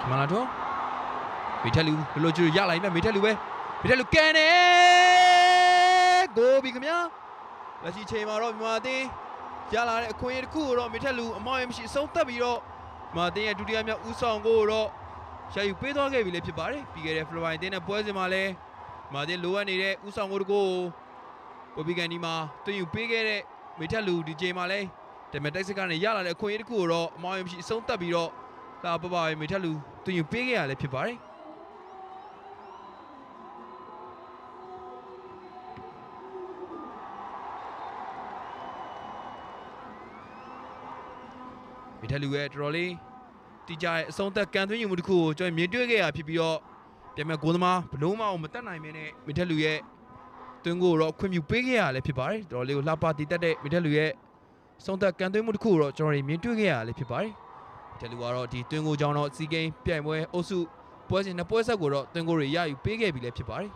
ခမလာတော့မေထက်လူဘလို့ကျရလိုက်မြမေထက်လူပဲမေထက်လူကန်တယ်ဂိုးပြီခင်ဗျာလက်ရှိချိန်မှာတော့မြန်မာအသင်းရလာတဲ့အခွင့်အရေးတစ်ခုကိုတော့မေထက်လူအမောင်းရမရှိအဆုံးသတ်ပြီးတော့မြန်မာအသင်းရဲ့ဒုတိယမြောက်ဦးဆောင်ကိုတော့ရှာယူပေးသွားခဲ့ပြီလေဖြစ်ပါတယ်ပြီးခဲ့တဲ့ဖလိုပိုင်းအသင်းနဲ့ပွဲစဉ်မှာလည်းမြန်မာအသင်းလိုအပ်နေတဲ့ဦးဆောင်ကိုတကိုကိုပီကန်ဒီမှာတွင်ယူပေးခဲ့တဲ့မေထက်လူဒီချိန်မှာလည်းတမန်တိုက်စစ်ကနေရလာတဲ့အခွင့်အရေးတစ်ခုကိုတော့အမောင်းရမရှိအဆုံးသတ်ပြီးတော့လာပပပဲမေထက်လူတွင်ယူပေးခဲ့ရလဲဖြစ်ပါတယ်မေထက်လူရဲ့တော်တော်လေးတီးကြရဲ့အဆုံးသက်ကန်သွင်းယူမှုတစ်ခုကိုကျွန်တော်မြင်တွေ့ခဲ့ရဖြစ်ပြီးတော့ပြန်မဲ့ဂိုးသမားဘလုံးမအောင်မတက်နိုင်မင်းနဲ့မေထက်လူရဲ့တွင်းကိုတော့ခွင့်ပြုပေးခဲ့ရလဲဖြစ်ပါတယ်တော်တော်လေးကိုလှပတည်တက်တဲ့မေထက်လူရဲ့အဆုံးသက်ကန်သွင်းမှုတစ်ခုကိုတော့ကျွန်တော်မြင်တွေ့ခဲ့ရလဲဖြစ်ပါတယ်မေထက်လူကတော့ဒီတွင်းကိုကြောင်းတော့စီကိန်းပြိုင်ပွဲအုပ်စုပွဲစဉ်နှစ်ပွဲဆက်ကိုတော့တွင်းကိုတွေရယူပေးခဲ့ပြီလဲဖြစ်ပါတယ်